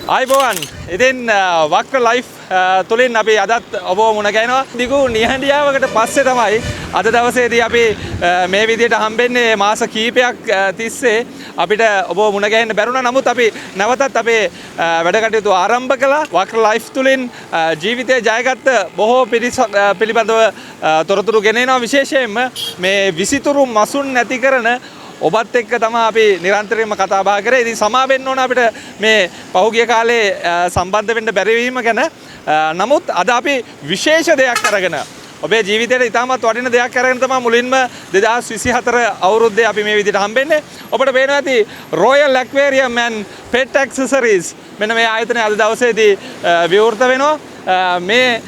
ආයිබෝවන් ඉතින් වක්‍ර ලයිෆ් තුලින් අපි අදත් ඔබ මුණ ගැහෙනවා. දිගු නිහඬියාවකට පස්සේ තමයි අද දවසේදී අපි මේ විදිහට හම්බෙන්නේ. මාස කීපයක් තිස්සේ අපිට ඔබ මුණ ගැහෙන්න බැරුණා. නමුත් අපි නැවතත් අපේ වැඩ කටයුතු ආරම්භ කළා. වක්‍ර ලයිෆ් තුලින් ජීවිතය ජයගත්ත බොහෝ පිළිබඳව තොරතුරු ගෙනෙනවා. විශේෂයෙන්ම මේ විසිතුරු මසුන් නැති කරන ඔබත් එක්ක තමයි අපි නිරන්තරයෙන්ම කතා බහ කරේ. ඉතින් සමා වෙන්න ඕන අපිට මේ පහුගිය කාලේ සම්බන්ධ වෙන්න බැරි වීම ගැන. නමුත් අද අපි විශේෂ දෙයක් අරගෙන ඔබේ ජීවිතේට ඉතාමත් වටින දෙයක් අරගෙන තමයි මුලින්ම 2024 අවුරුද්දේ අපි මේ විදිහට හම්බෙන්නේ. ඔබට පේනවා ඇති Royal Aquarium and Pet Accessories මෙන්න මේ ආයතනය අද දවසේදී විවෘත වෙනවා. මේ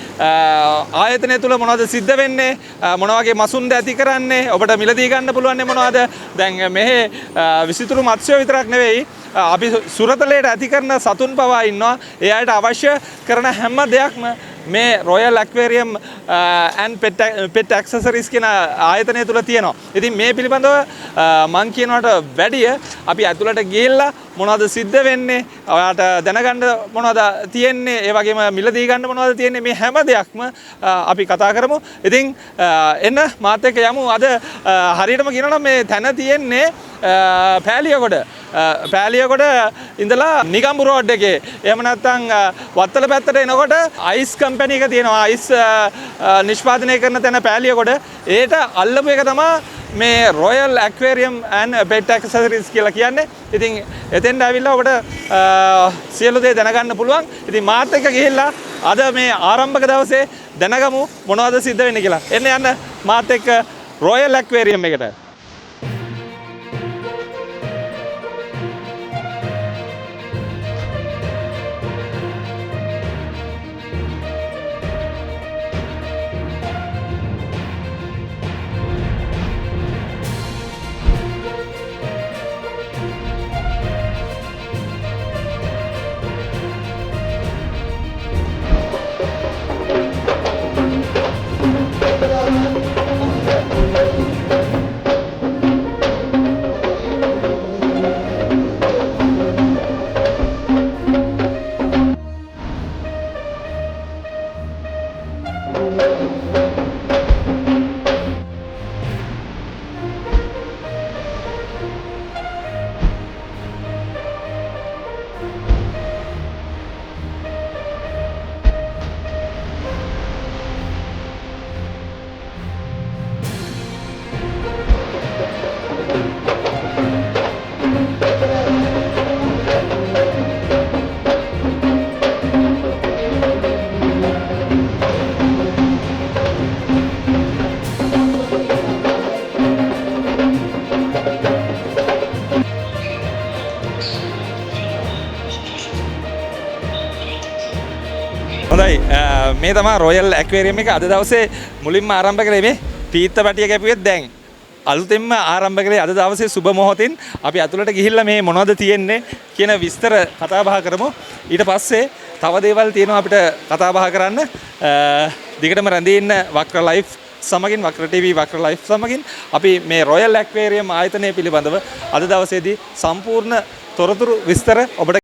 ආයතනය තුල මොනවද සිද්ධ වෙන්නේ, මොන වගේ මසුන්ද ඇති කරන්නේ, ඔබට මිලදී ගන්න පුළුවන් මොනවද? දැන් මෙහි විසිතුරු මත්ස්‍ය විතරක් නෙවෙයි, අපි සුරතලයට ඇති කරන සතුන් පවා ඉන්නවා. ඒ අයට අවශ්‍ය කරන හැම දෙයක්ම මේ Royal Aquarium and Pet Accessories කියන ආයතනය තුල තියෙනවා. ඉතින් මේ පිළිබඳව මම කියනවට වැඩිය අපි ඇතුළට ගිහිල්ලා මොනවද සිද්ධ වෙන්නේ, ඔයාලට දැනගන්න මොනවද තියෙන්නේ, ඒ වගේම මිලදී ගන්න මොනවද තියෙන්නේ, මේ හැම දෙයක්ම අපි කතා කරමු. ඉතින් එන්න මාත් එක්ක යමු. අද හරියටම කියනවා නම් මේ තැන තියෙන්නේ පෑලියගොඩ ඉඳලා නිගම්බු රෝඩ් එකේ. එහෙම නැත්නම් වත්තල පැත්තට එනකොට අයිස් කම්පැනි එක තියෙනවා. අයිස් නිෂ්පාදනය කරන තැන පෑලියගොඩ. ඒට අල්ලපු එක තමයි මේ Royal Aquarium and Pet Accessories කියලා කියන්නේ. ඉතින් එතෙන්ට ඇවිල්ලා ඔබට සියලු දේ දැනගන්න පුළුවන්. ඉතින් මාත් එක්ක ගිහිල්ලා අද මේ ආරම්භක දවසේ දැනගමු මොනවද සිද්ධ වෙන්නේ කියලා. එන්න මාත් එක්ක Royal Aquarium එකට. හොඳයි, මේ තමයි Royal Aquarium එක අද දවසේ මුලින්ම ආරම්භ කරේ. මේ පීත්ත පැටිය කැපුවෙත් දැන් අලුතෙන්ම ආරම්භ කරේ අද දවසේ සුබ මොහොතින්. අපි අතුලට ගිහිල්ලා මේ මොනවද තියෙන්නේ කියන විස්තර කතා බහ කරමු. ඊට පස්සේ තව දේවල් තියෙනවා අපිට කතා බහ කරන්න. දිගටම රැඳී ඉන්න වක්‍ර ලයිෆ් සමගින්, වක්‍ර TV වක්‍ර ලයිෆ් සමගින් අපි මේ Royal Aquarium ආයතනය පිළිබඳව අද දවසේදී සම්පූර්ණ තොරතුරු විස්තර ඔබට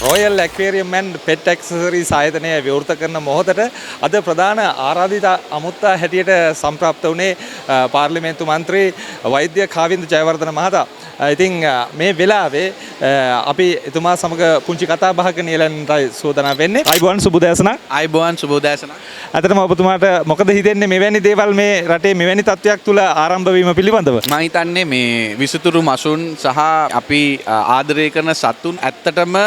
royal aquarium and pet accessories ආයතනය විවෘත කරන මොහොතට අද ප්‍රධාන ආරාධිත අමුත්තා හැටියට සම්ප්‍රාප්ත වුණේ පාර්ලිමේන්තු මන්ත්‍රී වෛද්‍ය කාවින්ද ජයවර්ධන මහතා. ඉතින් මේ වෙලාවේ අපි එතුමා සමග පුංචි කතා බහක නියැලෙන්නයි සූදානම් වෙන්නේ. අයිබෝන් සුබෝදෑසනක්. අයිබෝන් සුබෝදෑසනක්. අතරම ඔබතුමාට මොකද හිතෙන්නේ මෙවැනි දේවල් මේ රටේ මෙවැනි තත්ත්වයක් තුල ආරම්භ වීම පිළිබඳව? මම හිතන්නේ මේ විසිතුරු මසුන් සහ අපි ආදරය කරන සතුන් ඇත්තටම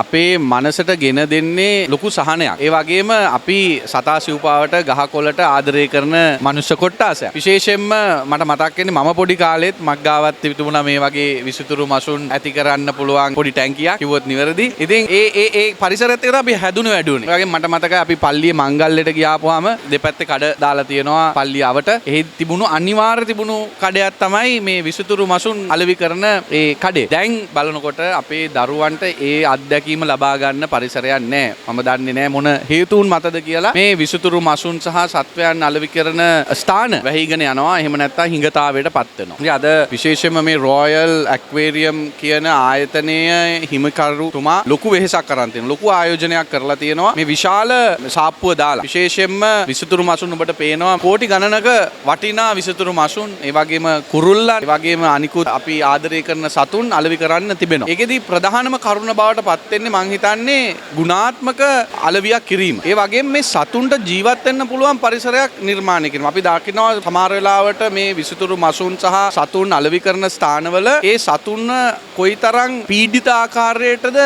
අපේ මනසට ගෙන දෙන්නේ ලොකු සහනයක්. ඒ වගේම අපි සතා සිව්පාවට ගහකොළට ආදරය කරන මනුෂ්‍ය කොට්ටාසයක්. විශේෂයෙන්ම මට මතක් වෙන්නේ මම පොඩි කාලෙත් මක්ගාවත් තිබුණා මේ වගේ විසිතුරු මසුන් ඇති කරන්න පුළුවන් පොඩි ටැංකියක් කිව්වොත් නිවැරදි. ඉතින් ඒ පරිසරයත් එක්ක අපි හැදුණු වැඩුණේ. ඒ වගේම මට මතකයි අපි පල්ලියේ මංගල්‍යයට ගියාපුවාම දෙපැත්තේ කඩ දාලා තියෙනවා පල්ලිය අවට. එහි තිබුණු අනිවාර්ය තිබුණු කඩයක් තමයි මේ විසිතුරු මසුන් අලෙවි කරන ඒ කඩේ. දැන් බලනකොට අපේ දරුවන්ට ඒ අත්දැකීම ලබා ගන්න පරිසරයක් නැහැ. මම දන්නේ නැහැ මොන හේතුන් මතද කියලා. මේ විසිතුරු මසුන් සහ සත්වයන් අලෙවි කරන ස්ථාන වැහිගෙන යනවා. එහෙම නැත්නම් හිඟතාවයට පත් වෙනවා. ඉතින් අද විශේෂයෙන්ම මේ රොයල් ඇක්වේරියම් කියන ආයතනයේ හිමිකරුතුමා ලොකු වෙහෙසක් කරන් තියෙනවා. ලොකු ආයෝජනයක් කරලා තියෙනවා. මේ විශාල සාප්පුව දාලා. විශේෂයෙන්ම විසිතුරු මසුන් ඔබට පේනවා කෝටි ගණනක වටිනා විසිතුරු මසුන්, ඒ වගේම කුරුල්ලන්, ඒ වගේම අනිකුත් අපි ආදරය කරන සතුන් අලෙවි කරන්න තිබෙනවා. ඒකෙදි ප්‍රධානම කරුණ බවට පත් වෙන්නේ මං හිතන්නේ ගුණාත්මක අලෙවියක් කිරීම. ඒ වගේම මේ සතුන්ට ජීවත් වෙන්න පුළුවන් පරිසරයක් නිර්මාණය කිරීම. අපි දකිනවා සමහර වෙලාවට මේ විසිතුරු මසුන් සහ සතුන් අලෙවි කරන ස්ථානවල ඒ සතුන් කොයිතරම් පීඩිත ආකාරයටද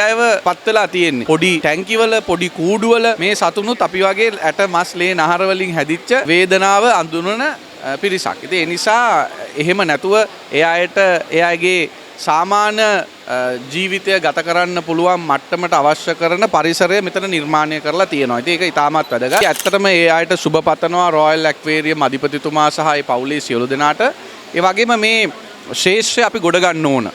එයව පත් වෙලා තියෙන්නේ. පොඩි ටැංකිවල, පොඩි කූඩුවල මේ සතුනුත් අපි වගේ ඇට මස් ලේ නහර වලින් හැදිච්ච වේදනාව අඳුනන පිරිසක්. ඉතින් ඒ නිසා එහෙම නැතුව එයාගේ සාමාන්‍ය ජීවිතය ගත කරන්න පුළුවන් මට්ටමට අවශ්‍ය කරන පරිසරය මෙතන නිර්මාණය කරලා තියෙනවා. ඉතින් ඒක ඉතාමත් වැදගත්. ඇත්තටම ඒ අයට සුබ පතනවා රොයල් ඇක්වේරියම් අධිපතිතුමා සහ ඒ පවුලේ සියලු දෙනාට. ඒ වගේම මේ ශේෂ්ත්‍රය අපි ගොඩ ගන්න ඕන.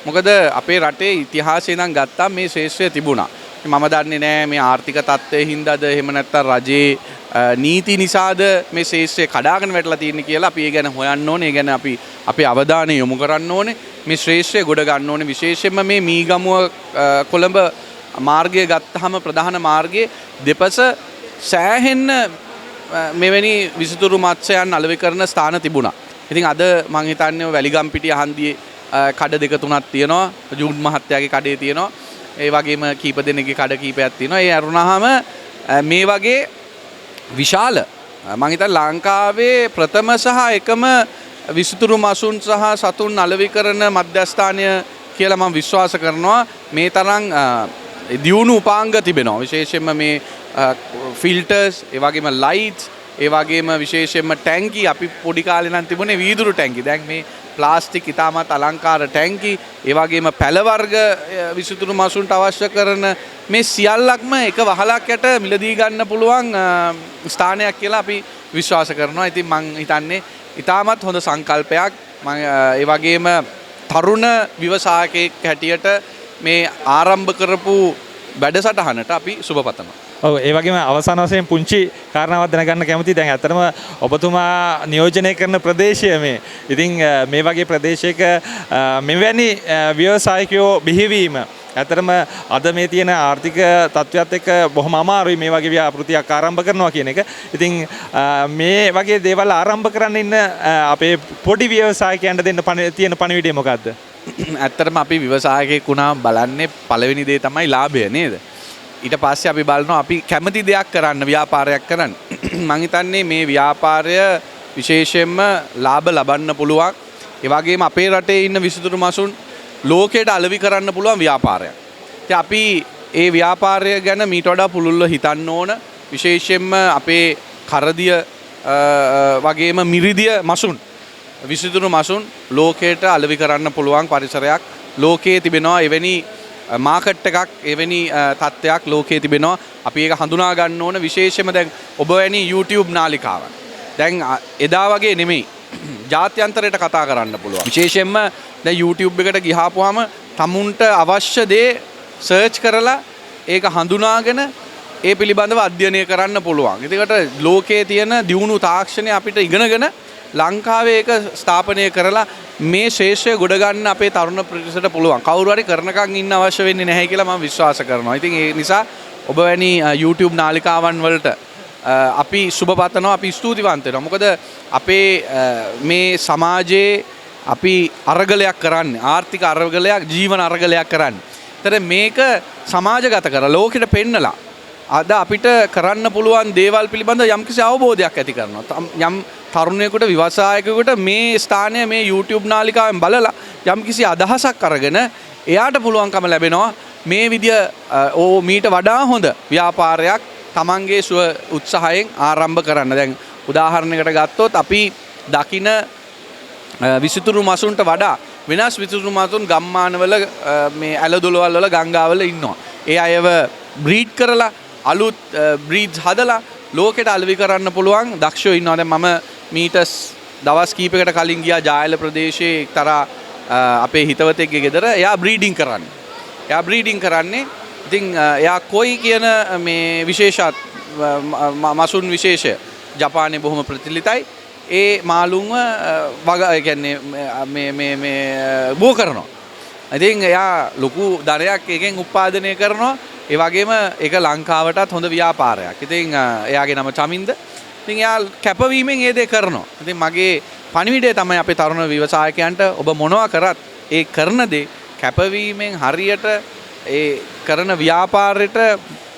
මොකද අපේ රටේ ඉතිහාසය ඉඳන් ගත්තාම මේ ශේෂ්ත්‍රය තිබුණා. මම දන්නේ නැහැ මේ ආර්ථික තත්ත්වයේ හින්දාද එහෙම නැත්නම් රජයේ නීති නිසාද මේ ශේෂ්ත්‍රය කඩාගෙන වැටලා තියෙන්නේ කියලා අපි ඒ ගැන හොයන්න ඕනේ. ඒ ගැන අපි අපේ අවධානය යොමු කරන්න ඕනේ. මේ ශ්‍රේෂ්ඨය ගොඩ ගන්න ඕනේ. විශේෂයෙන්ම මේ මීගමුව කොළඹ මාර්ගය ගත්තාම ප්‍රධාන මාර්ගයේ දෙපස සෑහෙන්න මෙවැනි විසිතුරු මත්ස්‍යයන් අලෙවි කරන ස්ථාන තිබුණා. ඉතින් අද මං හිතන්නේ වැලිගම්පිටිය හන්දියේ කඩ දෙක තුනක් තියෙනවා. ජූන් මහත්තයාගේ කඩේ තියෙනවා. ඒ වගේම කීප දෙනෙක්ගේ කඩ කීපයක් තියෙනවා. ඒ අරුණාම මේ වගේ විශාල මං හිතන්නේ ලංකාවේ ප්‍රථම සහ එකම විසිතුරු මසුන් සහ සතුන් අලෙවි කරන මධ්‍යස්ථානය කියලා මම විශ්වාස කරනවා. මේ තරම් දියුණු උපාංග තිබෙනවා. විශේෂයෙන්ම මේ ෆිල්ටර්ස්, ඒ වගේම ලයිට්ස්, ඒ වගේම විශේෂයෙන්ම ටැංකි. අපි පොඩි කාලේ නම් තිබුණේ වීදුරු ටැංකි. දැන් මේ ප්ලාස්ටික් ඉතාමත් අලංකාර ටැංකි, ඒ වගේම පැල වර්ග විසිතුරු මසුන්ට අවශ්‍ය කරන මේ සියල්ලක්ම එක වහලක් යට මිලදී ගන්න පුළුවන් ස්ථානයක් කියලා අපි විශ්වාස කරනවා. ඉතින් මං හිතන්නේ ඉතාමත් හොඳ සංකල්පයක්. ඒ වගේම තරුණ ව්‍යවසායකයෙක් හැටියට මේ ආරම්භ කරපු වැඩසටහනට අපි සුබ පතනවා. ඔව්, ඒ වගේම අවසාන වශයෙන් පුංචි කාරණාවක් දැනගන්න කැමතියි. දැන් ඇත්තටම ඔබතුමා නියෝජනය කරන ප්‍රදේශය මේ. ඉතින් මේ වගේ ප්‍රදේශයක මෙවැනි ව්‍යවසායකයෝ බිහිවීම ඇත්තටම අද මේ තියෙන ආර්ථික තත්ත්වයක් එක්ක බොහොම අමාරුයි මේ වගේ ව්‍යාපෘතියක් ආරම්භ කරනවා කියන එක. ඉතින් මේ වගේ දේවල් ආරම්භ කරන්න ඉන්න අපේ පොඩි ව්‍යවසායකයන්ට දෙන්න තියෙන පණිවිඩය මොකද්ද? ඇත්තටම අපි ව්‍යවසායකයෙක් වුණා බලන්නේ පළවෙනි දේ තමයි ලාභය නේද? ඊට පස්සේ අපි බලනවා අපි කැමති දෙයක් කරන්න, ව්‍යාපාරයක් කරන්න. මං හිතන්නේ මේ ව්‍යාපාරය විශේෂයෙන්ම ලාභ ලබන්න පුළුවන්. ඒ වගේම අපේ රටේ ඉන්න විසිතුරු මසුන් ලෝකයට අලෙවි කරන්න පුළුවන් ව්‍යාපාරයක්. ඉතින් අපි ඒ ව්‍යාපාරය ගැන මීට වඩා පුළුල්ව හිතන්න ඕන. විශේෂයෙන්ම අපේ කරදිය වගේම මිරිදිය මසුන්, විසිතුරු මසුන් ලෝකයට අලෙවි කරන්න පුළුවන් පරිසරයක් ලෝකයේ තිබෙනවා. එවැනි මාකට් එකක්, එවැනි තත්ත්වයක් ලෝකයේ තිබෙනවා. අපි ඒක හඳුනා ගන්න ඕන. විශේෂයෙන්ම දැන් ඔබ වැනි YouTube නාලිකාවක් දැන් එදා වගේ නෙමෙයි ජාත්‍යන්තරයට කතා කරන්න පුළුවන්. විශේෂයෙන්ම දැන් YouTube එකට ගිහාපුවාම තමුන්ට අවශ්‍ය දේ සර්ච් කරලා ඒක හඳුනාගෙන ඒ පිළිබඳව අධ්‍යයනය කරන්න පුළුවන්. ඒකට ලෝකයේ තියෙන දියුණු තාක්ෂණය අපිට ඉගෙනගෙන ලංකාවේ ඒක ස්ථාපනය කරලා මේ ශේෂ්ත්‍රය ගොඩ ගන්න අපේ තරුණ පිරිසට පුළුවන්. කවුරු හරි කරනකම් ඉන්න අවශ්‍ය වෙන්නේ නැහැ කියලා මම විශ්වාස කරනවා. ඉතින් ඒ නිසා ඔබ වැනි YouTube නාලිකාවන් වලට අපි සුබ පතනවා, අපි ස්තුතිවන්ත වෙනවා. මොකද අපේ මේ සමාජයේ අපි අරගලයක් කරන්නේ, ආර්ථික අරගලයක්, ජීවන අරගලයක් කරන්නේ. ඒතර මේක සමාජගත කරලා ලෝකෙට පෙන්නලා අද අපිට කරන්න පුළුවන් දේවල් පිළිබඳ යම්කිසි අවබෝධයක් ඇති කරනවා. යම් තරුණයෙකුට, ව්‍යවසායකයෙකුට මේ ස්ථානය මේ YouTube නාලිකාවෙන් බලලා යම්කිසි අදහසක් අරගෙන එයාට පුළුවන්කම ලැබෙනවා මේ විදිය මීට වඩා හොඳ ව්‍යාපාරයක් තමන්ගේ උත්සාහයෙන් ආරම්භ කරන්න. දැන් උදාහරණයකට ගත්තොත් අපි දකින විසිතුරු මසුන්ට වඩා වෙනස් විසිතුරු මසුන් ගම්මානවල මේ ඇලදොලවල් වල ගංගාවල ඉන්නවා. ඒ අයව බ්‍රීඩ් කරලා අලුත් බ්‍රීඩ්ස් හදලා ලෝකෙට අලෙවි කරන්න පුළුවන් දක්ෂයෝ ඉන්නවා. දැන් මම මීටස් දවස් කීපයකට කලින් ගියා ජායල ප්‍රදේශයේ එක්තරා අපේ හිතවතෙක්ගේ ගෙදර. එයා බ්‍රීඩින් කරන්නේ. ඉතින් එයා කොයි කියන මේ විශේෂත් මසුන් විශේෂය ජපානයේ බොහොම ප්‍රචලිතයි. ඒ මාළුන්ව බෝ කරනවා. ඉතින් එයා ලොකු ධනයක් එකෙන් උත්පාදනය කරනවා. ඒ වගේම ඒක ලංකාවටත් හොඳ ව්‍යාපාරයක්. ඉතින් එයාගේ නම චමින්ද. ඉතින් එයා කැපවීමෙන් ඒ දේ කරනවා. ඉතින් මගේ පණිවිඩය තමයි අපේ තරුණ ව්‍යවසායකයන්ට ඔබ මොනවා කරත් ඒ කරන දේ කැපවීමෙන් හරියට ඒ කරන ව්‍යාපාරයට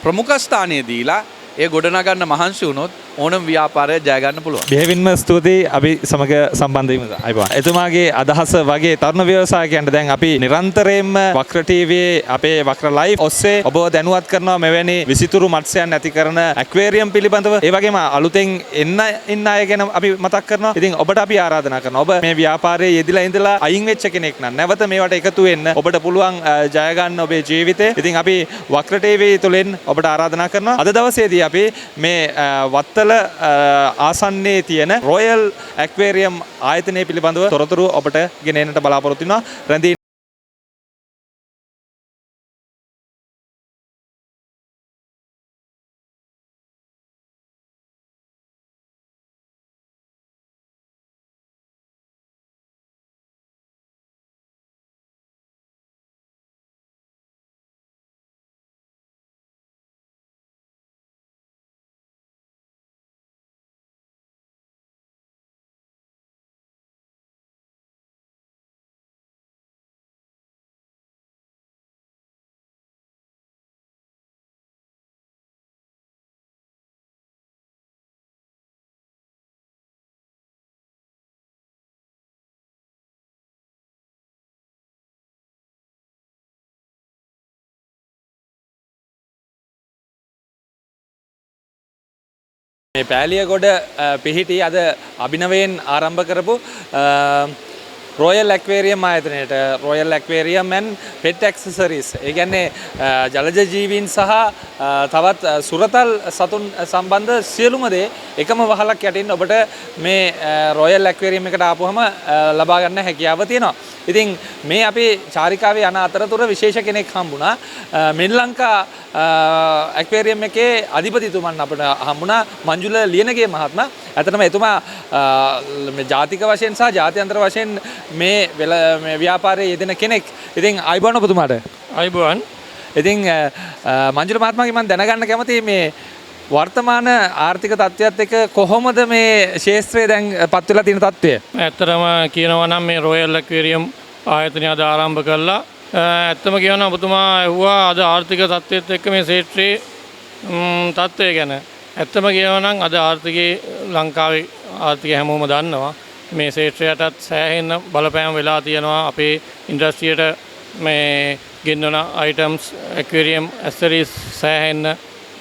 ප්‍රමුඛ ස්ථානය දීලා ඒ ගොඩනගන්න මහන්සි වුණොත් ඕනම ව්‍යාපාරයක් ජය ගන්න පුළුවන්. බෙහෙවින්ම ස්තුතියි අපි සමග සම්බන්ධ වීමට. අයිබෝන්. එතුමාගේ අදහස වගේ තරුණ ව්‍යවසායකයන්ට දැන් අපි නිරන්තරයෙන්ම වක්‍ර ටීවීයේ අපේ වක්‍ර ලයිව් ඔස්සේ ඔබව දැනුවත් කරනවා මෙවැනි විසිතුරු මත්ස්‍යයන් ඇති කරන ඇක්වේරියම් පිළිබඳව. ඒ වගේම අලුතෙන් ඉන්න අය ගැන අපි මතක් කරනවා. ඉතින් ඔබට අපි ආරාධනා කරනවා. ඔබ මේ ව්‍යාපාරයේ යෙදিলা ඉඳලා අයින් වෙච්ච කෙනෙක් නම් නැවත මේවට එකතු වෙන්න ඔබට පුළුවන් ජය ගන්න ඔබේ ජීවිතේ. ඉතින් අපි වක්‍ර ටීවී තුලින් ඔබට ආරාධනා කරනවා. අද දවසේදී අපි මේ වත්තල ආසන්නයේ තියෙන රොයල් ඇක්වේරියම් ආයතනය පිළිබඳව තොරතුරු ඔබට ගෙන එන්නට බලාපොරොත්තු වෙනවා. රැඳී මේ පෑලියගොඩ පිහිටි අද අභිනවයෙන් ආරම්භ කරපු royal aquarium ආයතනයට royal aquarium and pet accessories. ඒ කියන්නේ ජලජ ජීවීන් සහ තවත් සුරතල් සතුන් සම්බන්ධ සියලුම දේ එකම වහලක් යටින් ඔබට මේ රොයල් ඇක්වේරියම් එකට ආපුවම ලබා ගන්න හැකියාව තියෙනවා. ඉතින් මේ අපේ චාරිකාවේ යන අතරතුර විශේෂ කෙනෙක් හම්බුණා. මෙන් ලංකා ඇක්වේරියම් එකේ අධිපතිතුමන් අපිට හම්බුණා මංජුල ලියනගේ මහත්මයා. ඇත්තටම එතුමා ජාතික වශයෙන් සහ ජාත්‍යන්තර වශයෙන් මේ ව්‍යාපාරයේ යෙදෙන කෙනෙක්. ඉතින් අයිබෝන් ඔබතුමාට. අයිබෝන්. ඉතින් මංජුල මහත්මයාගෙන් මම දැනගන්න කැමතියි මේ වර්තමාන ආර්ථික තත්ත්වයත් එක්ක කොහොමද මේ ශාස්ත්‍රය දැන් පත් වෙලා තියෙන තත්ත්වය? ඇත්තටම කියනවා නම් මේ රොයල් ඇක්වේරියම් ආයතනය අද ආරම්භ කළා. ඇත්තම කියනවා ඔබතුමා ඇහුවා අද ආර්ථික තත්ත්වයත් එක්ක මේ ශාස්ත්‍රයේ තත්ත්වය ගැන. ඇත්තම කියනවා නම් අද ආර්ථිකයේ ලංකාවේ ආර්ථිකය හැමෝම දන්නවා. මේ ශාස්ත්‍රයටත් සෑහෙන බලපෑම් වෙලා තියෙනවා. අපේ ඉන්ඩස්ට්‍රියට මේ ගෙන්වන අයිටම්ස් ඇක්වේරියම් ඇක්සසරිස් සෑහෙන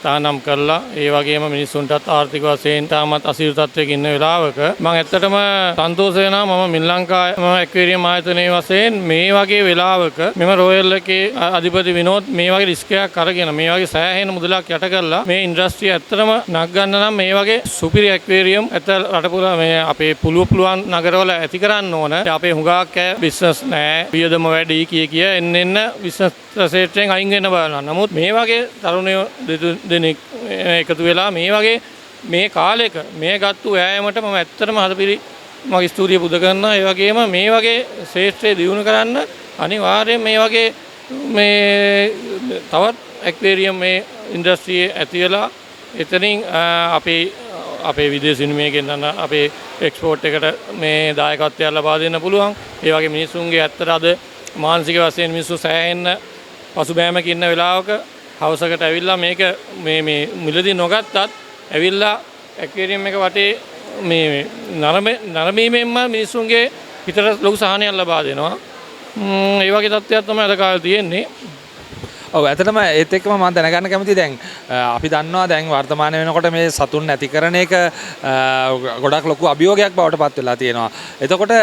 තහනම් කරලා ඒ වගේම මිනිස්සුන්ටත් ආර්ථික වශයෙන් තාමත් අසීරු තත්ත්වයක ඉන්න වෙලාවක මම ඇත්තටම සන්තෝෂ වෙනවා. මම මින් ලංකා ඇක්වේරියම් ආයතනයේ වශයෙන් මේ වගේ වෙලාවක මෙම රොයල් එකේ අධිපති විනෝද් මේ වගේ රිස්ක් එකක් අරගෙන මේ වගේ සෑහෙන මුදලක් යට කරලා මේ ඉන්ඩස්ට්‍රිය ඇත්තටම නක් ගන්න නම් මේ වගේ සුපිරි ඇක්වේරියම් ඇත්ත රට පුරා මේ අපේ පුළුවන් නගරවල ඇති කරන්න ඕන. අපේ හුඟක් බිස්නස් නෑ, වියදම වැඩි කිය එන්න බිස්නස් ක්ෂේත්‍රයෙන් අයින් වෙන්න බලනවා. නමුත් මේ වගේ තරුණයෝ දෙනෙක් එකතු වෙලා මේ වගේ මේ කාලෙක මේ ගත්තු වෑයමට මම ඇත්තටම හදපිරි මගේ ස්තුතිය පුද කරනවා. ඒ වගේම මේ වගේ ශ්‍රේෂ්ඨය දියුණු කරන්න අනිවාර්යයෙන් මේ වගේ මේ තවත් ඇක්වේරියම් මේ ඉන්ඩස්ට්‍රියේ ඇති වෙලා එතනින් අපේ විදේශ විනිමය ගෙන්නන්න අපේ එක්ස්පෝර්ට් එකට මේ දායකත්වයක් ලබා දෙන්න පුළුවන්. ඒ වගේ මිනිසුන්ගේ ඇත්තට අද මානසික වශයෙන් මිනිස්සු සෑහෙන්න පසුබෑමක ඉන්න වෙලාවක හවසකට ඇවිල්ලා මේක මේ මිලදී නොගත්තත් ඇවිල්ලා ඇක්වේරියම් එක වටේ මේ නරඹීමෙන්ම මිනිසුන්ගේ හිතට ලොකු සහනයක් ලබා දෙනවා. ඒ වගේ තත්ත්වයක් තමයි අද කාලේ තියෙන්නේ. ඔව් ඇත්තටම ඒත් එක්කම මම දැනගන්න කැමතියි දැන් අපි දන්නවා දැන් වර්තමාන වෙනකොට මේ සතුන් නැති කරන එක ගොඩක් ලොකු අභියෝගයක් බවට පත් වෙලා තියෙනවා. එතකොට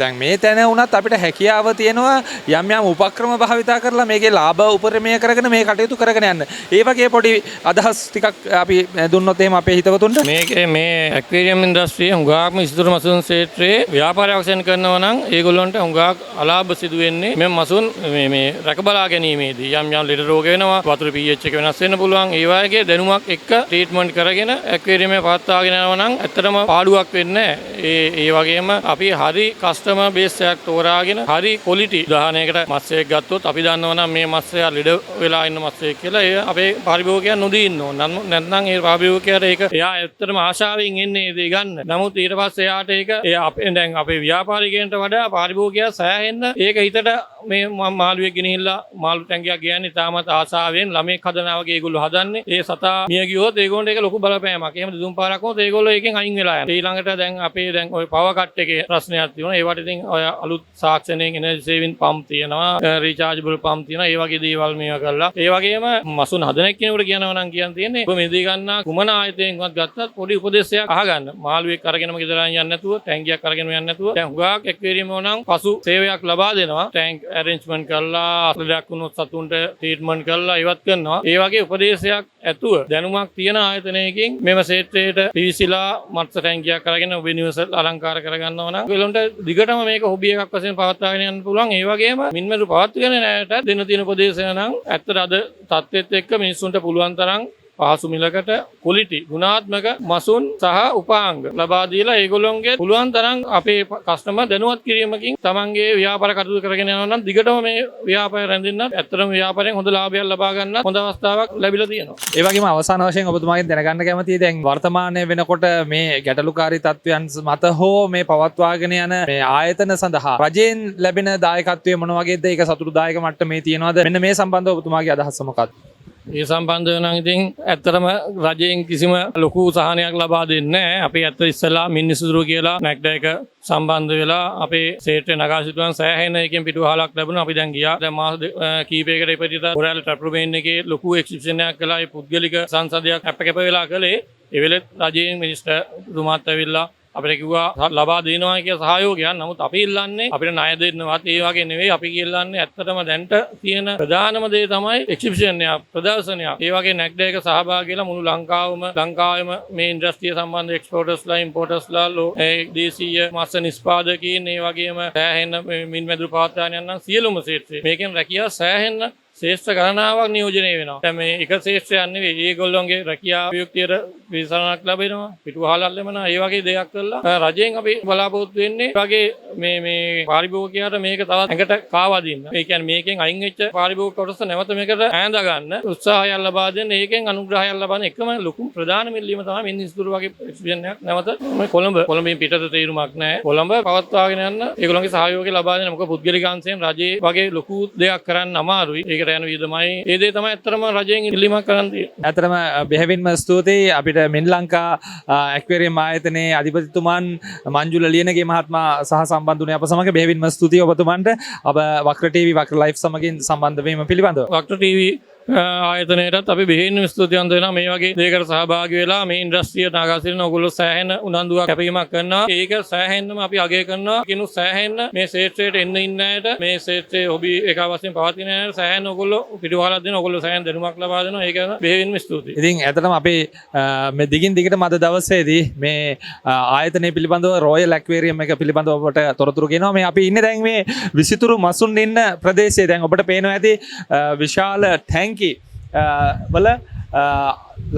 දැන් මේ තැන වුණත් අපිට හැකියාව තියෙනවා යම් යම් උපක්‍රම භාවිතා කරලා මේකේ ලාභ උපරිමය කරගෙන මේ කටයුතු කරගෙන යන්න. ඒ වගේ පොඩි අදහස් ටිකක් අපි දුන්නොත් එහෙම අපේ හිතවතුන්ට මේකේ මේ ඇක්වේරියම් ඉන්ඩස්ට්‍රිය හුඟක්ම ඉස්තුරු මසුන් ක්ෂේත්‍රයේ ව්‍යාපාරයක් වශයෙන් කරනවා නම් ඒගොල්ලන්ට හුඟක් අලාභ සිදු වෙන්නේ මේ මසුන් මේ රැකබලා ගැනීමේදී යම් ලෙඩ රෝග වෙනවා වතුර pH එක වෙනස් වෙන්න පුළුවන් ඒ වගේ දැනුමක් එක්ක ට්‍රීට්මන්ට් කරගෙන ඇක්වේරියම් එක පවත්වාගෙන යනවා නම් ඇත්තටම පාඩුවක් වෙන්නේ නැහැ. ඒ වගේම අපි හරි කස්ටමර් බේස් එකක් තෝරාගෙන හරි ක්වොලිටි උදාහරණයකට මත්ස්‍යයක් ගත්තොත් අපි දන්නවා නම් මේ මත්ස්‍යයා ලෙඩ වෙලා ඉන්න මත්ස්‍යයෙක් කියලා ඒ අපේ පරිභෝගකයන් නොදී ඉන්න ඕන. නැත්නම් ඒ පරිභෝගකයාට ඒක එයා ඇත්තටම ආශාවෙන් එන්නේ ඒ ගන්න. නමුත් ඊට පස්සේ එයාට ඒක දැන් අපේ ව්‍යාපාරිකයන්ට වඩා පරිභෝගකයා සෑහෙන්න ඒක හිතට මේ මාළුවෙක් ගෙනහිල්ලා මාළු ටැංකියක් ගියන්නේ තාමත් ආසාවෙන් ළමෙක් හදනවා වගේ ඒගොල්ලෝ හදන්නේ. ඒ සතා මිය ගියොත් ඒගොල්ලන්ට ඒක ලොකු බලපෑමක්. එහෙම දුම් පාරක් වුණොත් ඒගොල්ලෝ ඒකෙන් අයින් වෙලා යනවා. ඊළඟට දැන් අපේ දැන් ওই පවර් කට් එකේ ප්‍රශ්නයක් තියෙනවා. ඒවට ඉතින් ඔය අලුත් සාක්ෂණයෙන් එනර්ජි සේවින් පම්ප් තියෙනවා, රීචාර්ජබල් පම්ප් තියෙනවා. ඒ වගේ දේවල් මේවා කරලා ඒ වගේම මසුන් හදන කෙනෙකුට කියනවා නම් කියන්න තියෙන්නේ ඔබ මෙදී ගන්නා කුමන ආයතනයකින්වත් ගත්තත් පොඩි උපදේශයක් අහගන්න. මාළුවෙක් අරගෙනම ගෙදර යන්නේ නැතුව, ටැංකියක් අරගෙනම යන්නේ නැතුව දැන් හුඟක් ඇක්වේරියම් වුණාම පසු සේවයක් ලබා දෙනවා. ටැංක් ඇරේන්ජ්මන්ට් කරලා අසලයක් වුණොත් සතුන්ට ට්‍රීට්මන්ට් කරලා ඉවත් කරනවා. ඒ වගේ උපදේශයක් ඇතුව දැනුමක් තියෙන ආයතනයකින් මෙම ක්ෂේත්‍රයට පිවිසිලා මත්ස්‍ය ටැංකියක් අරගෙන යුනිවර්සල් අලංකාර කරගන්නවා නම් ඒගොල්ලන්ට දිගටම මේක හොබි එකක් වශයෙන් පවත්වාගෙන යන්න පුළුවන්. ඒ වගේම මින්මෙරු පවත්වාගෙන යන්නට දෙන තියෙන උපදේශය නම් ඇත්තට අද තත්ත්වෙත් එක්ක මිනිස්සුන්ට පුළුවන් තරම් පහසු මිලකට ක්වොලිටි ගුණාත්මක මසුන් සහ උපාංග ලබා දීලා ඒගොල්ලොන්ගේ පුළුවන් තරම් අපේ කස්ටමර් දැනුවත් කිරීමකින් තමන්ගේ ව්‍යාපාර කටයුතු කරගෙන යනවා නම් දිගටම මේ ව්‍යාපාරය රැඳෙන්න ඇත්තටම ව්‍යාපාරයෙන් හොඳ ලාභයක් ලබා ගන්න හොඳ අවස්ථාවක් ලැබිලා තියෙනවා. ඒ වගේම අවසාන වශයෙන් ඔබතුමාගෙන් දැනගන්න කැමතියි දැන් වර්තමානයේ වෙනකොට මේ ගැටලුකාරී තත්ත්වයන් මත හෝ මේ පවත්වාගෙන යන මේ ආයතන සඳහා රජයෙන් ලැබෙන දායකත්වය මොන වගේද? ඒක සතුටුදායක මට්ටමේ තියෙනවද? මෙන්න මේ සම්බන්ධව ඔබතුමාගේ අදහස මොකක්ද? ඒ සම්බන්ධව නම් ඉතින් ඇත්තටම රජයෙන් කිසිම ලොකු සහනයක් ලබා දෙන්නේ නැහැ. අපි ඇත්ත ඉස්සලා මිනිස්සුදුරු කියලා නැක්ඩ එක සම්බන්ධ වෙලා අපේ ක්ෂේත්‍රේ නගා සිටුවන් සෑහෙන එකෙන් පිටුවහලක් ලැබුණා. අපි දැන් ගියා. දැන් මාස කීපයකට ඉපදිත කොරාල ට්‍රැප්‍රොමේන් එකේ ලොකු එක්සිබිෂන් එකක් කළා. ඒ පුද්ගලික සංසදයක් කැප වෙලා කළේ. ඒ වෙලෙත් රජයෙන් මිනිස්ටර් තුමාත් ඇවිල්ලා අපිට කිව්වා ලබා දෙනවා කියලා සහයෝගයක්. නමුත් අපි ඉල්ලන්නේ අපිට ණය දෙන්නවත් ඒ වගේ නෙවෙයි. අපි ඉල්ලන්නේ ඇත්තටම දැන්ට තියෙන ප්‍රධානම දේ තමයි එක්සිබිෂන් එක, ප්‍රදර්ශනයක්. ඒ වගේ නැක්ඩ එක සහභාගී වෙලා මුළු ලංකාවෙම මේ ඉන්ඩස්ට්‍රිය සම්බන්ධ එක්ස්පෝර්ටර්ස්ලා, ඉම්පෝර්ටර්ස්ලා, දේශීය මත්ස්‍ය නිෂ්පාදකීන්, ඒ වගේම සෑහෙන මින්මැදුරු පවත්වාගෙන යන සියලුම ක්ෂේත්‍රයේ මේකෙන් රැකියාව සෑහෙන ශ්‍රේෂ්ඨ ගණනාවක් නියෝජනය වෙනවා. දැන් මේ එක ශ්‍රේෂ්ඨයක් නෙවෙයි. ඒගොල්ලෝගේ රැකියාව ප්‍රයුක්තියට විසරණක් ලැබෙනවා. පිටුවහලක් ලැබෙනවා. ඒ වගේ දෙයක් කළා රජයෙන් අපි බලාපොරොත්තු වෙන්නේ වගේ මේ පාරිභෝගිකයාට මේක තවත් ඇඟට කාවා දෙන්න. ඒ කියන්නේ මේකෙන් අයින් වෙච්ච පාරිභෝගික කොටස නැවත මේකට ඈඳ ගන්න උත්සාහයක් ලබා දෙන්න. ඒකෙන් අනුග්‍රහයක් ලබන එකම ලොකු ප්‍රධාන මිල්ලීම තමයි මිනිස්සුතුරු වගේ එක්ස්පීරියන්ස් එකක් නැවත මේ කොළඹින් පිටත තීරුමක් නැහැ. කොළඹ පවත්වාගෙන යන්න ඒගොල්ලෝගේ සහයෝගය ලබා දෙන්න. මොකද පුද්ගලික අංශයෙන් රජයේ වගේ ලොකු දෙයක් කරන්න අමාරුයි. ඒක යන විදිහමයි ඒ දේ තමයි ඇත්තටම රජයෙන් ඉල්ලීමක් කරන් තියෙන්නේ. ඇත්තටම බෙහෙවින්ම ස්තුතියි අපිට මින් ලංකා ඇක්වේරියම් ආයතනයේ අධිපතිතුමන් මංජුල ලියනගේ මහත්මයා සහ සම්බන්ධ වුණේ අප සමග. බෙහෙවින්ම ස්තුතියි ඔබතුමන්ට අප වක්‍ර ටීවී වක්‍ර ලයිෆ් සමගින් සම්බන්ධ වීම පිළිබඳව. වක්‍ර ටීවී ආයතනයටත් අපි බෙහෙවින්ම ස්තුතිවන්ත වෙනවා. මේ වගේ දෙයකට සහභාගී වෙලා මේ ඉන්ඩස්ට්‍රියට නගා සිටින ඔයගොල්ලෝ සෑහෙන උනන්දුවක් කැපීමක් කරනවා. ඒක සෑහෙන්නම අපි අගය කරනවා. කිනු සෑහෙන්න මේ ක්ෂේත්‍රයට එන්න ඉන්න අයට මේ ක්ෂේත්‍රයේ හොබි එක වශයෙන් පවතින අයට සෑහෙන ඔයගොල්ලෝ පිටුවහලක් දෙනවා. ඔයගොල්ලෝ සෑහෙන දැනුමක් ලබා දෙනවා. ඒක බෙහෙවින්ම ස්තුතියි. ඉතින් ඇත්තටම අපේ මේ දිගින් දිගටම අද දවසේදී මේ ආයතනය පිළිබඳව රොයල් ඇක්වේරියම් එක පිළිබඳව ඔබට තොරතුරු ගෙනවා. මේ අපි ඉන්නේ දැන් මේ විසිතුරු මසුන් ඉන්න ප්‍රදේශයේ. දැන් ඔබට පේනවා ඇති විශාල ටැංකි වල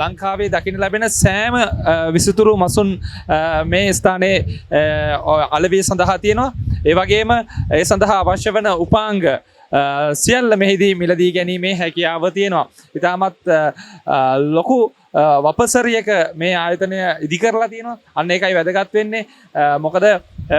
ලංකාවේ දකින්න ලැබෙන සෑම විසිතුරු මසුන් මේ ස්ථානයේ අලවිය සඳහා තියෙනවා. ඒ වගේම ඒ සඳහා අවශ්‍ය වන උපාංග සියල්ල මෙහිදී මිලදී ගැනීමේ හැකියාව තියෙනවා. ඉතාමත් ලොකු වපසරියක මේ ආයතනය ඉදිකරලා තියෙනවා. අන්න ඒකයි වැදගත් වෙන්නේ. මොකද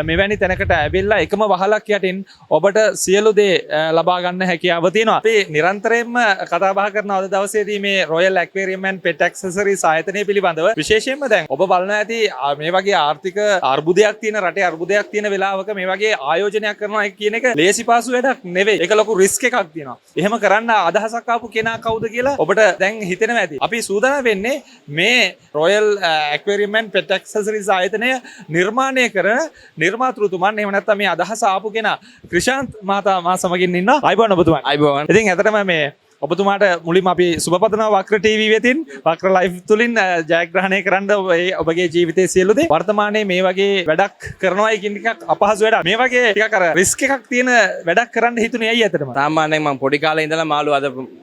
මෙවැනි තැනකට ඇවිල්ලා එකම වහලක් යටින් ඔබට සියලු දේ ලබා ගන්න හැකියාව තියෙනවා. අපි නිරන්තරයෙන්ම කතා බහ කරන අද දවසේදී මේ Royal Aquarium and Pet Accessories ආයතනය පිළිබඳව විශේෂයෙන්ම දැන් ඔබ බලන ඇති මේ වගේ ආර්ථික අර්බුදයක් තියෙන රටේ අර්බුදයක් තියෙන වෙලාවක මේ වගේ ආයෝජනයක් කරනවා කියන එක ලේසි පාසු වැඩක් නෙවෙයි. ඒක ලොකු රිස්ක් එකක් තියෙනවා. එහෙම කරන්න අදහසක් ආපු කෙනා කවුද කියලා ඔබට දැන් හිතෙනවා ඇති. අපි සූදානම් වෙන්නේ මේ Royal Aquarium and Pet Accessories ආයතනය නිර්මාණය කරන නිර්මාතෘතුමන් එහෙම නැත්නම් මේ අදහස ආපු කෙනා ක්‍රිෂාන්ත් මහතා මා සමගින් ඉන්නවා. අයිබෝන් ඔබතුමා. අයිබෝන්. ඉතින් ඇත්තටම මේ ඔබතුමාට මුලින්ම අපි සුබ පතනවා වක්‍ර ටීවී වෙතින් වක්‍ර ලයිව් තුලින් ජයග්‍රහණය කරන්න ඔබගේ ජීවිතයේ සියලු දේ. වර්තමානයේ මේ වගේ වැඩක් කරනවායි කියන එකක් අපහසු වැඩක්. මේ වගේ ටිකක් අර රිස්ක් එකක් තියෙන වැඩක් කරන්න හිතුනේ ඇයි ඇත්තටම? සාමාන්‍යයෙන් මම පොඩි කාලේ ඉඳලා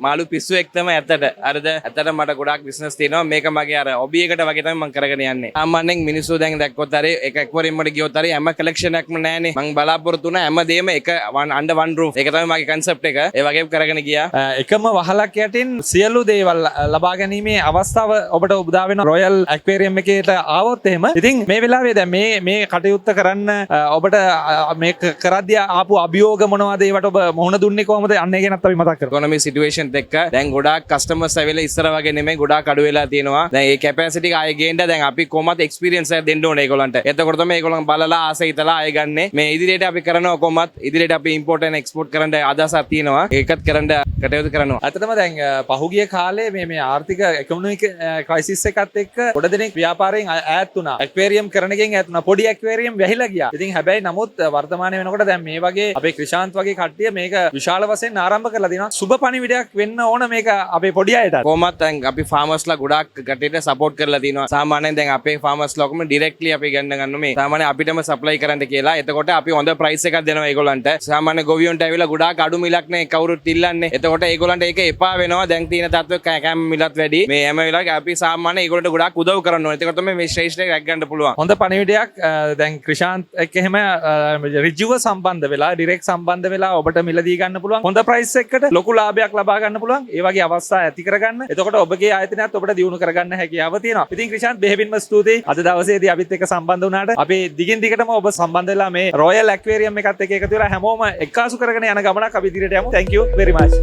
මාළු පිස්සුවෙක් තමයි ඇත්තට. හරිද? ඇත්තට මට ගොඩාක් බිස්නස් තියෙනවා. මේක මගේ අර හොබි එකට වගේ තමයි මම කරගෙන යන්නේ. සාමාන්‍යයෙන් මිනිස්සු දැන් දැක්කොත් හරි එක එක්වරින් මට ගියොත් හරි හැම කලෙක්ෂන් එකක්ම නැහනේ. මම බලාපොරොත්තු වුණා හැමදේම එක under one roof. ඒක තමයි මගේ concept එක. ඒ වගේම කරගෙන ගියා. එකම වහලක් යටින් සියලු දේවල් ලබා ගැනීමේ අවස්ථාව ඔබට උදා වෙන රොයල් ඇක්වේරියම් එකේට ආවොත් එහෙම ඉතින් මේ වෙලාවේ දැන් මේ කටයුත්ත කරන්න ඔබට මේ කරද්දී ආපු අභියෝග මොනවද ඒවට ඔබ මුහුණ දුන්නේ කොහොමද අන්න ඒ ගැනත් අපි මතක් කරමු. ඉකොනොමි සිටුේෂන් එක්ක දැන් ගොඩාක් කස්ටමර්ස් ඇවිල්ලා ඉස්සර වගේ නෙමෙයි ගොඩාක් අඩු වෙලා තියෙනවා. දැන් මේ කැපැසිටි එක ආයෙ ගේන්න දැන් අපි කොහොමද එක්ස්පීරියන්ස් එක දෙන්න ඕනේ ඒගොල්ලන්ට. එතකොට තමයි ඒගොල්ලන් බලලා ආස හිතලා ආයෙ ගන්නෙ. මේ ඉදිරියට අපි කරනවා කොහොමත් ඉදිරියට අපි ඉම්පෝර්ට් and එක්ස්පෝර්ට් කරන්න අදහසක් තියෙනවා. ඒකත් කරන්න කටයුතු කරනවා. ඇත්තටම දැන් පහුගිය කාලේ මේ ආර්ථික ඉකොනොමික් ක්‍රයිසිස් එකත් එක්ක ගොඩ දෙනෙක් ව්‍යාපාරයෙන් ඈත් වුණා. ඇක්වේරියම් කරන එකෙන් ඈත් වුණා. පොඩි ඇක්වේරියම් වැහිලා ගියා. ඉතින් හැබැයි නමුත් වර්තමානයේ වෙනකොට දැන් මේ වගේ අපේ ක්‍රිෂාන්ත් වගේ කට්ටිය මේක විශාල වශයෙන් ආරම්භ කරලා දිනවා. සුබ පණිවිඩයක් වෙන්න ඕන මේක අපේ පොඩි අයට. කොහොමත් දැන් අපි ෆාමර්ස්ලා ගොඩාක් කටේට සපෝට් කරලා තිනවා. සාමාන්‍යයෙන් දැන් අපේ ෆාමර්ස්ලා ඔක්කොම ඩිරෙක්ට්ලි අපි ගන්න මේ. සාමාන්‍යයෙන් අපිටම සප්ලයි කරන්න කියලා. එතකොට අපි හොඳ ප්‍රයිස් එකක් දෙනවා ඒගොල්ලන්ට. සාමාන්‍ය ගොවියොන්ට ඇවිල්ලා ගොඩාක් අඩු මිලක් නේ කවුරුත් ඉල්ලන්නේ. එතකොට ඒගොල්ලන්ට ඒක එපා වෙනවා. දැන් තියෙන තත්ත්වෙ කෑම මිලත් වැඩි. මේ හැම වෙලාවෙක අපි සාමාන්‍ය ඒගොල්ලන්ට ගොඩාක් උදව් කරන්න ඕනේ. එතකොට තමයි මේ ශ්‍රේෂ්ඨ එක රැක් ගන්න පුළුවන්. හොඳ පණිවිඩයක් දැන් ක්‍රිෂාන්ත් එක්ක එහෙම ඍජුව සම්බන්ධ වෙලා ඩිරෙක්ට් සම්බන්ධ වෙලා ඔබට මිලදී ගන්න පුළුවන්. හොඳ ප්‍රයිස් එකකට ලොකු ලාභයක් ලබා ගන්න පුළුවන්. ඒ වගේ අවස්ථා ඇති කරගන්න. එතකොට ඔබගේ ආයතනයත් ඔබට දියුණු කරගන්න හැකියාව තියෙනවා. ඉතින් ක්‍රිෂාන්ත් බෙහෙවින්ම ස්තුතියි. අද දවසේදී අපිත් එක්ක සම්බන්ධ වුණාට අපි දිගින් දිගටම ඔබ සම්බන්ධ වෙලා මේ රොයල් ඇක්වේරියම් එකත් එක්ක එකතු වෙලා හැමෝම එක්කාසු කරගෙන යන ගමනක් අපි ඉදිරියට යමු. Thank you very much.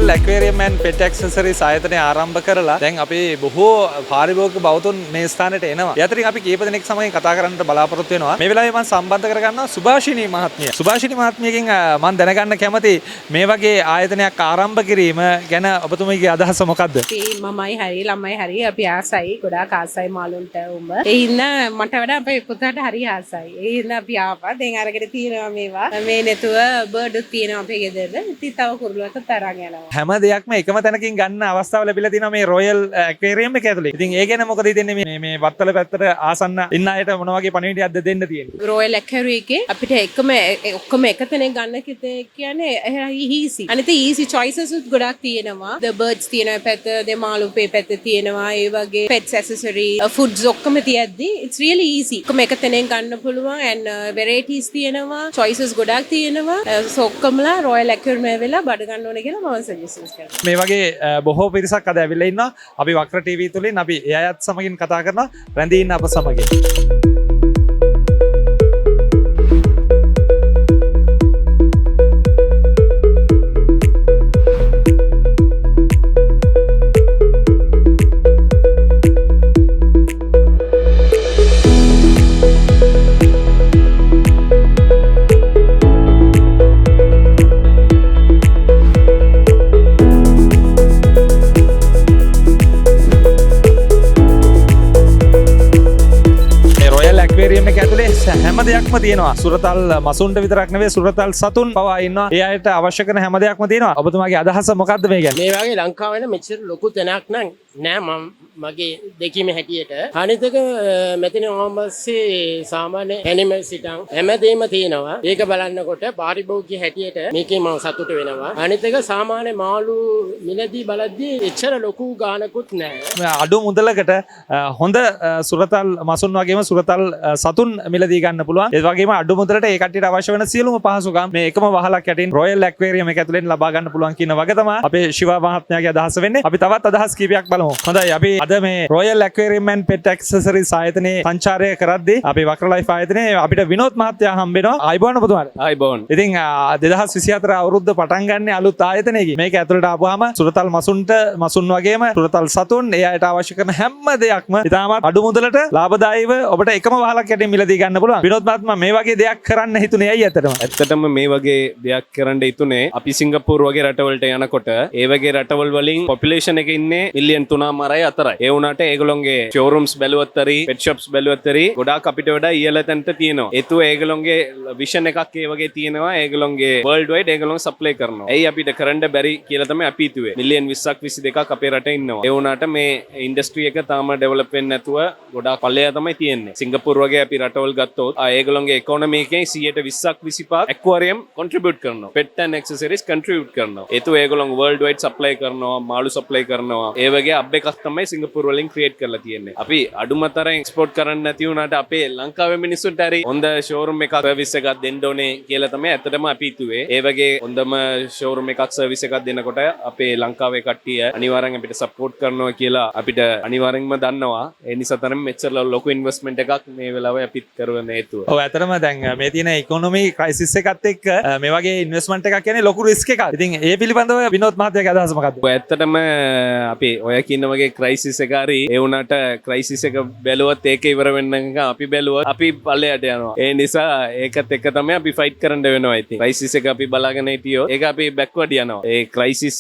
Aquarium and Pet Accessories ආයතනය ආරම්භ කරලා දැන් අපි බොහෝ පාරිභෝගික බෞතුන් මේ ස්ථානයට එනවා. ඒ අතරින් අපි කීප දෙනෙක් සමගින් කතා කරන්නට බලාපොරොත්තු වෙනවා. මේ වෙලාවේ මම සම්බන්ධ කරගන්නවා සුභාෂිනී මහත්මිය. සුභාෂිනී මහත්මියගෙන් මම දැනගන්න කැමති මේ වගේ ආයතනයක් ආරම්භ කිරීම ගැන ඔබතුමීගේ අදහස මොකක්ද? මමයි හරි ළමයි හරි අපි ආසයි ගොඩාක් ආසයි මාළුන්ට උඹ. ඒ ඉන්න මට වඩා අපේ පුතාට හරි ආසයි. ඒ ඉන්න අපි ආවා. දැන් අරගෙන තියෙනවා මේවා. මේ නැතුව බර්ඩ්ස් තියෙනවා අපේ ගෙදර. ඉතින් තව කුරුල්ලකට තරන් යනවා. හැම දෙයක්ම එකම තැනකින් ගන්න අවස්ථාව ලැබිලා තියෙනවා මේ රොයල් ඇක්වේරියම් එක ඇතුලේ. ඉතින් ඒ ගැන මොකද හිතන්නේ මේ වත්තල පැත්තට ආසන්න ඉන්න අයට මොන වගේ පණිවිඩයක්ද දෙන්න තියෙන්නේ? රොයල් ඇක්වේරියම් එකේ අපිට ඔක්කොම එක තැනක ගන්න කියන්නේ easy. අනිත් easy choices උත් ගොඩක් තියෙනවා. the birds තියෙනවා පැත්ත, දෙමාළු පැත්ත තියෙනවා. ඒ වගේ pets accessory, foods ඔක්කොම තියද්දි it's really easy. ඔක්කොම එක තැනකින් ගන්න පුළුවන් and varieties තියෙනවා. choices ගොඩක් තියෙනවා. so ඔක්කොමලා රොයල් ඇක්වේරියම් වෙලා බඩ ගන්න ඕනේ කියලා මම සජෙස්ට් කරනවා. මේ වගේ බොහෝ පිරිසක් අද ඇවිල්ලා ඉන්නවා. අපි වක්‍ර ටීවී තුලින් අපි ඒ අයත් සමගින් කතා කරනවා. රැඳී ඉන්න අප සමගින්. දෙයක්ම තියෙනවා. සුරතල් මසුන්ට විතරක් නෙවෙයි සුරතල් සතුන් පවා ඉන්නවා. ඒ අයට අවශ්‍ය කරන හැම දෙයක්ම තියෙනවා. ඔබතුමාගේ අදහස මොකක්ද මේ ගැන? මේ වගේ ලංකාවෙන මෙච්චර ලොකු තැනක් නම් නෑ මගේ දෙකීම හැටියට. අනිතක මෙතන ඕමස්සේ සාමාන්‍ය ඇනිමල් සිටන් හැමදේම තියෙනවා. ඒක බලන්නකොට පාරිභෝගික හැටියට මේකේ මම සතුට වෙනවා. අනිතක සාමාන්‍ය මාළු මිලදී බලද්දී එච්චර ලොකු ගානකුත් නෑ. අඩු මුදලකට හොඳ සුරතල් මසුන් වගේම සුරතල් සතුන් මිලදී ගන්න පුළුවන්. ඒ වගේම අඩු මුදලට ඒ කට්ටියට අවශ්‍ය වෙන සියලුම පහසුකම් මේ එකම වහලක් යටින් රොයල් ඇක්වේරියම් එක ඇතුලෙන් ලබා ගන්න පුළුවන් කියන වගේ තමයි අපේ ශිවා මහත්මයාගේ අදහස වෙන්නේ. අපි තවත් අදහස් කීපයක් බලමු. හොඳයි අපි අද මේ royal aquarium and pet accessories ආයතනයේ සංචාරය කරද්දී අපේ වක්‍ර ලයිෆ් ආයතනයේ අපිට විනෝද් මහත්තයා හම්බ වෙනවා. ආයිබෝන් ඔබතුමාට. ආයිබෝන්. ඉතින් 2024 අවුරුද්ද පටන් ගන්න අලුත් ආයතනයකින් මේක ඇතුළට ආපුවාම සුරතල් මසුන්ට මසුන් වගේම සුරතල් සතුන් ඒ අයට අවශ්‍ය කරන හැම දෙයක්ම ඉතාමත් අඩු මුදලට ලාභදායීව ඔබට එකම වහලක් යටින් මිලදී ගන්න පුළුවන්. විනෝද් මහත්මයා මේ වගේ දෙයක් කරන්න හිතුනේ ඇයි ඇත්තටම? ඇත්තටම මේ වගේ දෙයක් කරන්න හිතුනේ අපි සිංගප්පූර් වගේ රටවලට යනකොට ඒ වගේ රටවල් වලින් පොපියුලේෂන් එක ඉන්නේ මිලියන් 3.4යි. ඒ වුණාට ඒගොල්ලොන්ගේ ෂෝරූම්ස් බැලුවත් හරි පෙට් ෂොප්ස් බැලුවත් හරි ගොඩාක් අපිට වඩා ඉහළ තැනට තියෙනවා. ඒතුව ඒගොල්ලොන්ගේ විෂන් එකක් ඒ වගේ තියෙනවා. ඒගොල්ලොන්ගේ වර්ල්ඩ් වයිඩ් ඒගොල්ලොන් සප්ලයි කරනවා. එයි අපිට කරන්න බැරි කියලා තමයි අපි හිතුවේ. මිලියන් 20ක් 22ක් අපේ රටේ ඉන්නවා. ඒ වුණාට මේ ඉන්ඩස්ට්‍රි එක තාම ඩෙවලොප් වෙන්නේ නැතුව ගොඩාක් පල්ලෙහා තමයි තියෙන්නේ. සිංගප්පූර් වගේ අපි රටවල් ගත්තොත් ඒගොල්ලොන්ගේ ඉකොනොමි එකෙන් 120ක් 25ක් ඇක්වේරියම් කොන්ට්‍රිබියුට් කරනවා. පෙට් ඇන්ඩ් ඇක්සසරිස් කොන්ට්‍රිබියුට් කරනවා. ඒතුව ඒගොල්ලොන් වර්ල්ඩ් වයිඩ් සප්ලයි කරනවා. මාළු සප්ලයි කරනවා. ඒ වගේ අබ් එකක් තමයි සිංගප්පූර් වලින් ක්‍රියේට් කරලා තියෙන්නේ. අපි අඩුම තරම් එක්ස්පෝර්ට් කරන්න නැති වුණාට අපේ ලංකාවේ මිනිස්සුන්ට හරි හොඳ ෂෝරූම් එකක් සර්විස් එකක් දෙන්න ඕනේ කියලා තමයි ඇත්තටම අපි හිතුවේ. ඒ වගේ හොඳම ෂෝරූම් එකක් සර්විස් එකක් දෙනකොට අපේ ලංකාවේ කට්ටිය අනිවාර්යෙන් අපිට සපෝට් කරනවා කියලා අපිට අනිවාර්යෙන්ම දන්නවා. ඒ නිසා තමයි මෙච්චර ලොකු ඉන්වෙස්ට්මන්ට් එකක් මේ වෙලාවේ අපිත් කරන හේතුව. ඔව් ඇත්තටම දැන් මේ තියෙන ඉකොනොමි ක්‍රයිසිස් එකත් එක්ක මේ වගේ ඉන්වෙස්ට්මන්ට් එකක් කියන්නේ ලොකු රිස්ක් එකක්. ඉතින් ඒ පිළිබඳව විනෝද් මහත්තයාගේ අදහස මොකක්ද? ඔය ඇත්තටම අපි ඔය කියන වගේ ක්‍රයිසිස් එක හරි ඒ වුණාට ක්‍රයිසිස් එක බැලුවත් ඒක ඉවර වෙන්න අපි බැලුවත් අපි පල්ලෙයට යනවා. ඒ නිසා ඒකත් එක්ක තමයි අපි ෆයිට් කරන්න වෙනවා. ඉතින් ක්‍රයිසිස් එක අපි බලාගෙන හිටියොත් ඒක අපි බැක්වර්ඩ් යනවා. ඒ ක්‍රයිසිස්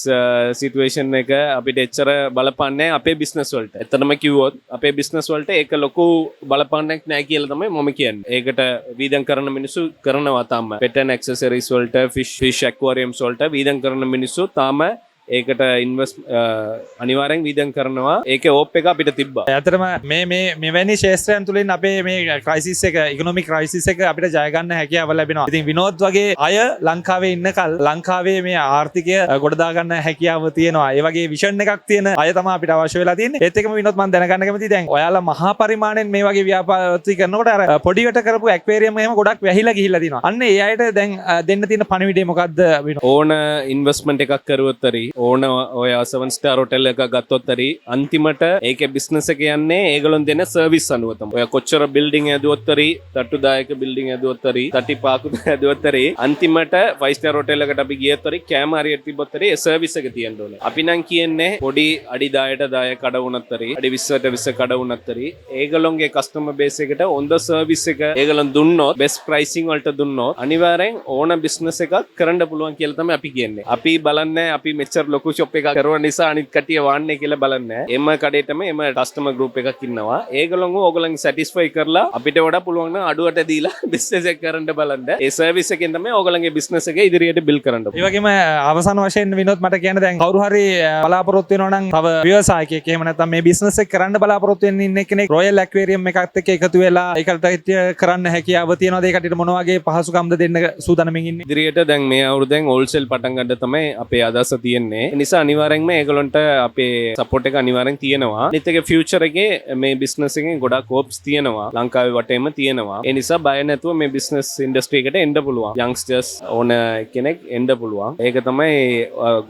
සිටුේෂන් එක අපිට එච්චර බලපාන්නේ අපේ බිස්නස් වලට. ඇත්තටම කිව්වොත් අපේ බිස්නස් වලට ඒක ලොකු බලපාන්නක් නැහැ කියලා තමයි මම කියන්නේ. ඒකට වීදම් කරන මිනිස්සු කරනවා තාම. පෙට් ඇන්ඩ් ඇක්සසරිස් වලට ෆිෂ් ඇක්වේරියම්ස් වලට වීදම් කරන මිනිස්සු තාම ඒකට ඉන්වස් අනිවාර්යෙන් වීදම් කරනවා. ඒකේ ඕප් එක අපිට තිබ්බා. ඇත්තටම මේ මෙවැනි ශේෂ්ත්‍රයන් තුලින් අපේ මේ ක්‍රයිසිස් එක ඉකොනොමික් ක්‍රයිසිස් එක අපිට ජය ගන්න හැකියාව ලැබෙනවා. ඉතින් විනෝද් වගේ අය ලංකාවේ ඉන්නකල් ලංකාවේ මේ ආර්ථිකය ගොඩදා ගන්න හැකියාව තියෙනවා. ඒ වගේ විෂන් එකක් තියෙන අය තමයි අපිට අවශ්‍ය වෙලා තියෙන්නේ. ඒත් එක්කම විනෝද් මම දැනගන්න කැමතියි දැන් ඔයාලා මහා පරිමාණයෙන් මේ වගේ ව්‍යාපාරات කරනකොට අර පොඩි වට කරපු ඇක්වේරියම් එහෙම ගොඩක් වැහිලා ගිහිල්ලා තියෙනවා. අන්න ඒ අයට දැන් දෙන්න තියෙන පණිවිඩය මොකද්ද විනෝද්? ඕන ඉන්වෙස්ට්මන්ට් එකක් කරුවොත් හරි ඕන ඔය 7 ස්ටාර් හොටෙල් එකක් ගත්තොත් හරි අන්තිමට ඒකේ බිස්නස් එක යන්නේ ඒගොල්ලොන් දෙන සර්විස් අනුව තමයි. ඔය කොච්චර බිල්ඩින් හැදුවොත් හරි තට්ටුදායක බිල්ඩින් හැදුවොත් හරි තටි පාකු හැදුවොත් හරි අන්තිමට 5 ස්ටාර් හොටෙල් එකකට අපි ගියත් හරි කැම හරියට තිබ්බොත් හරි ඒ සර්විස් එක තියෙන්න ඕනේ. අපි නම් කියන්නේ පොඩි අඩි 10ට 10 කඩ වුණත් හරි අඩි 20ට 20 කඩ වුණත් හරි ඒගොල්ලොන්ගේ කස්ටමර් බේස් එකට හොඳ සර්විස් එක ඒගොල්ලොන් දුන්නොත් බෙස්ට් ප්‍රයිසිං වලට දුන්නොත් අනිවාර්යෙන් ඕන බිස්නස් එකක් කරන්න පුළුවන් කියලා තමයි අපි කියන්නේ. අපි බලන්නේ අපි මෙච්චර ලොකු ෂොප් එකක් කරන නිසා අනිත් කට්ටිය වන්නේ කියලා බලන්නේ. එම කඩේටම එම කස්ටමර් ගෲප් එකක් ඉන්නවා. ඒගොල්ලෝ ඕගොල්ලන්ගේ සැටිස්ෆයි කරලා අපිට වඩා පුළුවන් නම් අඩුවට දීලා බිස්නස් එක කරන්න බලන්න. ඒ සර්විස් එකෙන් තමයි ඕගොල්ලන්ගේ බිස්නස් එක ඉදිරියට බිල්ඩ් කරන්න. ඒ වගේම අවසාන වශයෙන් විනෝද් මට කියන්න දැන් කවුරු හරි බලාපොරොත්තු වෙනවා නම් තව ව්‍යවසායකයෙක් එහෙම නැත්නම් මේ බිස්නස් එක කරන්න බලාපොරොත්තු වෙන ඉන්න කෙනෙක් රොයල් ඇක්වේරියම් එකත් එක්ක එකතු වෙලා ඒකට කරන්න හැකියාව තියෙනවද? ඒකට මොන වගේ පහසුකම්ද දෙන්න සූදානම්ින් ඉන්නේ? ඉදිරියට දැන් මේ අවුරුද්දෙන් හෝල්සේල් පටන් ගන්න තමයි අපේ අදහස තියෙන්නේ. ඒ නිසා අනිවාර්යෙන්ම ඒගොල්ලන්ට අපේ සපෝට් එක අනිවාර්යෙන් තියෙනවා. අනිත් එක ෆියුචර් එකේ මේ බිස්නස් එකෙන් ගොඩක් හෝප්ස් තියෙනවා. ලංකාවේ වටේම තියෙනවා. ඒ නිසා බය නැතුව මේ බිස්නස් ඉන්ඩස්ට්‍රි එකට එන්න පුළුවන්. යන්ග්ස්ටර්ස් ඕන කෙනෙක් එන්න පුළුවන්. ඒක තමයි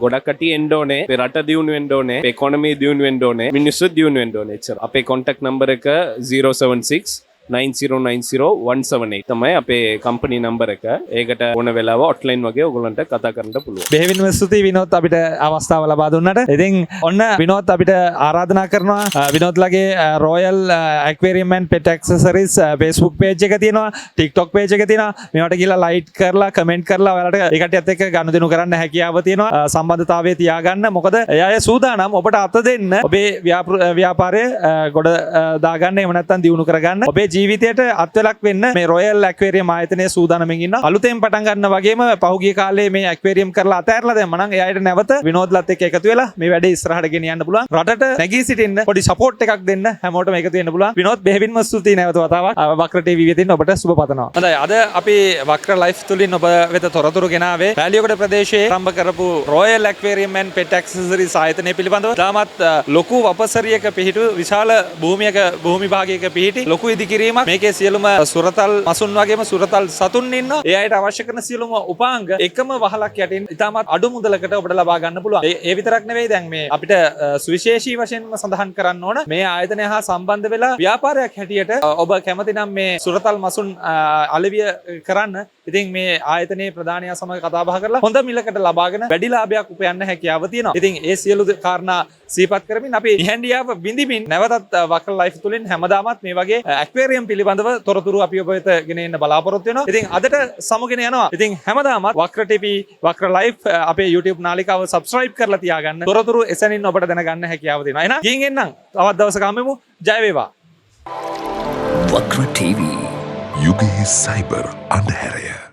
ගොඩක් කටි එන්න ඕනේ. අපේ රට දියුණු වෙන්න ඕනේ. අපේ ඉකොනොමි දියුණු වෙන්න ඕනේ. මිනිස්සු දියුණු වෙන්න ඕනේ. එච්චර. අපේ contact number එක 076 9090 තමයි අපේ කම්පනි නම්බර එක. ඒකට ඕන වෙලාව හොට්ලයින් වගේ ඔයගොල්ලන්ට කතා කරන්න පුළුවන්. බෙහෙවින්ම ස්තුතියි විනෝද් අපිට අවස්ථාව ලබා දුන්නට. ඉතින් ඔන්න විනෝද් අපිට ආරාධනා කරනවා විනෝද්ලගේ royal aquarium and pet accessories Facebook page එක තියෙනවා, TikTok page එක තියෙනවා. මේවට ගිහලා ලයික් කරලා කමෙන්ට් කරලා ඔයාලට ඒකටත් එක්ක ගනුදෙනු කරන්න හැකියාව තියෙනවා. සම්බන්ධතාවය තියාගන්න. මොකද එයාය සූදානම් ඔබට අත දෙන්න ඔබේ ව්‍යාපාරය ගොඩ දාගන්න එහෙම නැත්නම් දියුණු කරගන්න. ඔබේ ජීවිතයට අත්වලක් වෙන්න මේ රොයල් ඇක්වේරියම් ආයතනයේ සූදානම්ින් ඉන්න අලුතෙන් පටන් ගන්න වගේම පහුගිය කාලේ මේ ඇක්වේරියම් කරලා අතහැරලා දැන් මනම් එයාට නැවත විනෝද්ලත් එක්ක එකතු වෙලා මේ වැඩේ ඉස්සරහට ගෙනියන්න පුළුවන්. රටට නැගී සිටින්න පොඩි සපෝට් එකක් දෙන්න හැමෝටම එකතු වෙන්න පුළුවන්. විනෝද් බෙහෙවින්ම ස්තුතියි නැවත වතාවක් වක්‍ර ටීවී වෙතින් ඔබට සුබ පතනවා. හොඳයි අද අපි වක්‍ර ලයිෆ් තුලින් ඔබ වෙත තොරතුරු ගෙනාවේ වැලියගොඩ ප්‍රදේශයේ ආරම්භ කරපු royal aquarium and pet accessories ආයතනය පිළිබඳව. තාමත් ලොකු වපසරියක පිහිටු විශාල භූමි භාගයක පිහිටි ලොකු ඉදිකිරීමක්. මේකේ සියලුම සුරතල් මසුන් වගේම සුරතල් සතුන් ඉන්නවා. ඒ අයට අවශ්‍ය කරන සියලුම උපාංග එකම වහලක් යටින් ඉතාමත් අඩු මුදලකට ඔබට ලබා ගන්න පුළුවන්. ඒ විතරක් නෙවෙයි දැන් මේ අපිට සුවිශේෂී වශයෙන්ම සඳහන් කරන්න ඕන මේ ආයතනය හා සම්බන්ධ වෙලා ව්‍යාපාරයක් හැටියට ඔබ කැමති නම් මේ සුරතල් මසුන් අලෙවිය කරන්න ඉතින් මේ ආයතනයේ ප්‍රධානියා සමග කතා බහ කරලා හොඳ මිලකට ලබාගෙන වැඩි ලාභයක් උපයන්න හැකියාව තියෙනවා. ඉතින් ඒ සියලු කාරණා සිහිපත් කරමින් අපි නිහඬියාව විඳිමින් නැවතත් වක්‍ර ලයිෆ් තුලින් හැමදාමත් මේ වගේ ඇක්වේරියම් පිළිබඳව තොරතුරු අපි ඔබ වෙත ගෙන එන්න බලාපොරොත්තු වෙනවා. ඉතින් අදට සමුගෙන යනවා. ඉතින් හැමදාමත් වක්‍ර ටීවී වක්‍ර ලයිෆ් අපේ YouTube නාලිකාව subscribe කරලා තියාගන්න. තොරතුරු එසැනින් ඔබට දැනගන්න හැකියාව තියෙනවා. එහෙනම් ගිහින් එන්නම්. තවත් දවසක හම්බෙමු. ජය වේවා. වක්‍ර ටීවී යුගයේ සයිබර් අන්ධහැරය